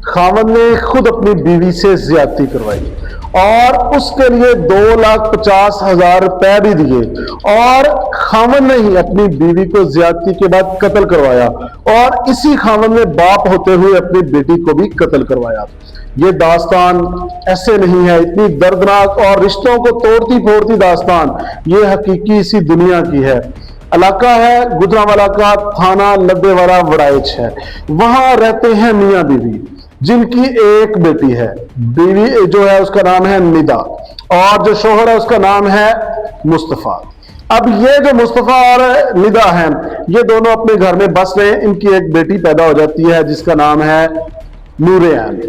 खावंद ने खुद अपनी बीवी से ज्यादती करवाई और उसके लिए 2,50,000 रुपए भी दिए और खावंद ने ही अपनी बीवी को ज्यादती के बाद कत्ल करवाया और इसी खावंद ने बाप होते हुए अपनी बेटी को भी कत्ल करवाया। ये दास्तान ऐसे नहीं है, इतनी दर्दनाक और रिश्तों को तोड़ती फोड़ती दास्तान ये हकीकी इसी दुनिया की है। इलाका है गुजरांवाला का, थाना लद्देवाला वड़ाइच है। वहां रहते हैं मियां बीवी जिनकी एक बेटी है। बीवी जो है उसका नाम है निदा और जो शोहर है उसका नाम है मुस्तफा। अब ये जो मुस्तफा और निदा हैं ये दोनों अपने घर में बस रहे हैं। इनकी एक बेटी पैदा हो जाती है जिसका नाम है नूर-ए-आन।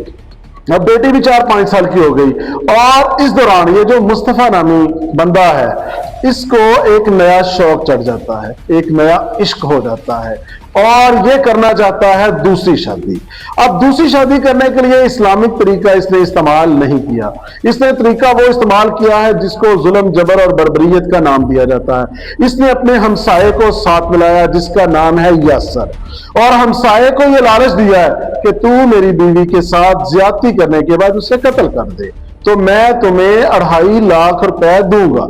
अब बेटी भी 4-5 साल की हो गई और इस दौरान ये जो मुस्तफा नामी बंदा है इसको एक नया शौक चढ़ जाता है, एक नया इश्क हो जाता है और ये करना चाहता है दूसरी शादी। अब दूसरी शादी करने के लिए इस्लामिक तरीका इसने इस्तेमाल नहीं किया। इसने तरीका वो इस्तेमाल किया है जिसको जुल्म जबर और बर्बरियत का नाम दिया जाता है। इसने अपने हमसाये को साथ मिलाया जिसका नाम है यासर और हमसाये को ये लालच दिया है कि तू मेरी बीवी के साथ ज्यादती करने के बाद उसे कत्ल कर दे तो मैं तुम्हें 2.5 लाख रुपए दूंगा।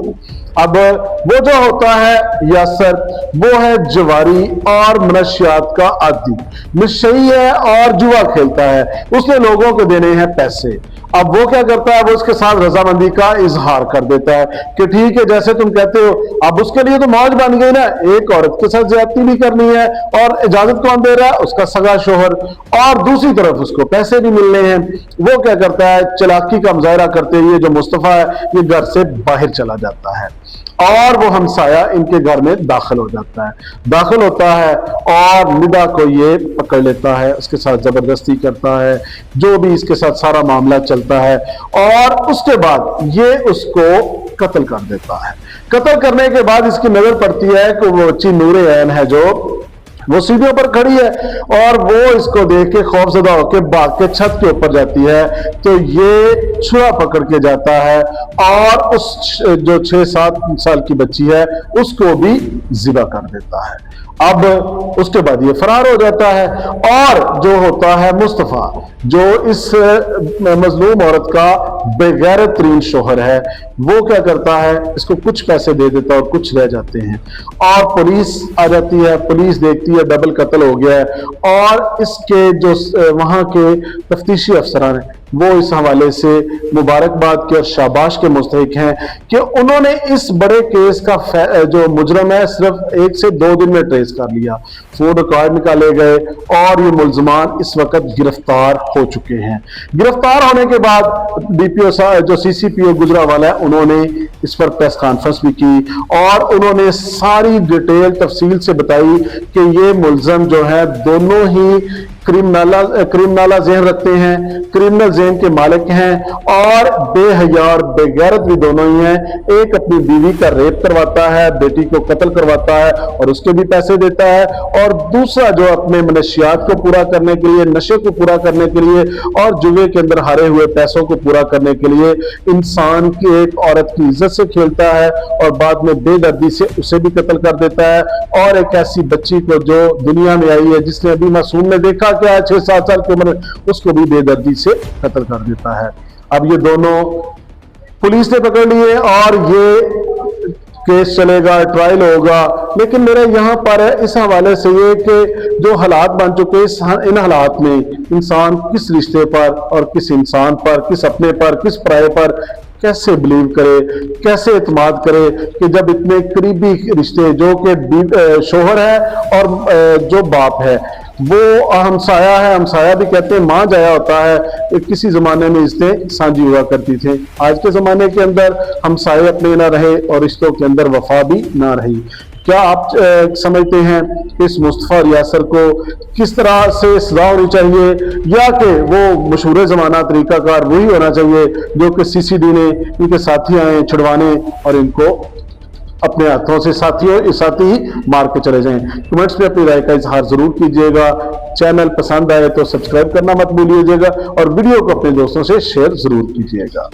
अब वो जो होता है यासर वो है जवारी और मनशियात का आदी, नशई है और जुआ खेलता है। उसने लोगों को देने हैं पैसे। अब वो क्या करता है, वो उसके साथ रजामंदी का इजहार कर देता है कि ठीक है जैसे तुम कहते हो। अब उसके लिए तो मौज बन गई ना, एक औरत के साथ ज्यादती भी करनी है और इजाजत कौन दे रहा है, उसका सगा शोहर, और दूसरी तरफ उसको पैसे भी मिलने हैं। वो क्या करता है, चालाकी का मुजाहरा करते हुए जो मुस्तफा है ये घर से बाहर चला जाता है और वो हमसाया इनके घर में दाखिल हो जाता है। दाखिल होता है और निदा को ये पकड़ लेता है, उसके साथ जबरदस्ती करता है, जो भी इसके साथ सारा मामला चलता है और उसके बाद ये उसको कत्ल कर देता है। कत्ल करने के बाद इसकी नजर पड़ती है कि वो बच्ची नूर-ए-आन है जो वो सीढ़ियों पर खड़ी है और वो इसको देख के खौफजदा होकर भाग के छत के ऊपर जाती है तो ये छुरा पकड़ के जाता है और उस जो 6-7 साल की बच्ची है उसको भी ज़िबा कर देता है। अब उसके बाद ये फरार हो जाता है और जो होता है मुस्तफा जो इस मजलूम औरत का बेगैरत तरीन शोहर है वो क्या करता है, इसको कुछ पैसे दे देता है और कुछ रह जाते हैं और पुलिस आ जाती है। पुलिस देखती है डबल कत्ल हो गया है और इसके जो वहां के तफ्तीशी अफसरान हैं वो इस हवाले से मुबारकबाद के और शाबाश के मुस्तहिक हैं कि उन्होंने इस बड़े केस का जो मुजरम है सिर्फ 1 से 2 दिन में ट्रेस कर लिया। फोन रिकॉर्ड निकाले गए और ये मुल्जमान इस वक्त गिरफ्तार हो चुके हैं। गिरफ्तार होने के बाद डीपीओ जो सीसीपीओ गुजरांवाला है उन्होंने इस पर प्रेस कॉन्फ्रेंस भी की और उन्होंने सारी डिटेल तफसील से बताई कि ये मुल्जम जो है दोनों ही क्रिमिनल ज़हन रखते हैं, क्रिमिनल ज़हन के मालिक हैं और बेहया और बेगैरत भी दोनों ही हैं। एक अपनी बीवी का रेप करवाता है, बेटी को कत्ल करवाता है और उसके भी पैसे देता है और दूसरा जो अपने मनशियात को पूरा करने के लिए, नशे को पूरा करने के लिए और जुए के अंदर हारे हुए पैसों को पूरा करने के लिए इंसान की एक औरत की इज्जत से खेलता है और बाद में बेदर्दी से उसे भी कत्ल कर देता है और एक ऐसी बच्ची को जो दुनिया में आई है जिसने अभी मासूम ने देखा क्या है 6-7 साल की उम्र उसको भी बेदर्दी से कत्ल कर देता है। अब ये दोनों पुलिस ने पकड़ लिए और ये केस चलेगा, ट्रायल होगा। लेकिन मेरा यहाँ पर इस हवाले से ये कि जो हालात बन चुके हैं इन हालात में इंसान किस रिश्ते पर और किस इंसान पर, किस अपने पर, किस पराये पर कैसे बिलीव करे, कैसे एतमाद करे कि जब इतने करीबी रिश्ते जो कि शोहर है और जो बाप है वो हमसाया है, हमसाया भी कहते हैं मां जाया होता है। किसी जमाने में इसने सांझी हुआ करती थी, आज के जमाने के अंदर हमसाये अपने ना रहे और रिश्तों के अंदर वफा भी ना रही। क्या आप समझते हैं कि इस मुस्तफा और यासर को किस तरह से सजा होनी चाहिए या कि वो मशहूर ज़माना तरीकाकार वही होना चाहिए जो कि सीसीडी ने इनके साथी आए छुड़वाने और इनको अपने हाथों से साथी ही मार के चले जाएं? कमेंट्स में अपनी राय का इजहार जरूर कीजिएगा। चैनल पसंद आए तो सब्सक्राइब करना मत भूलिएगा और वीडियो को अपने दोस्तों से शेयर जरूर कीजिएगा।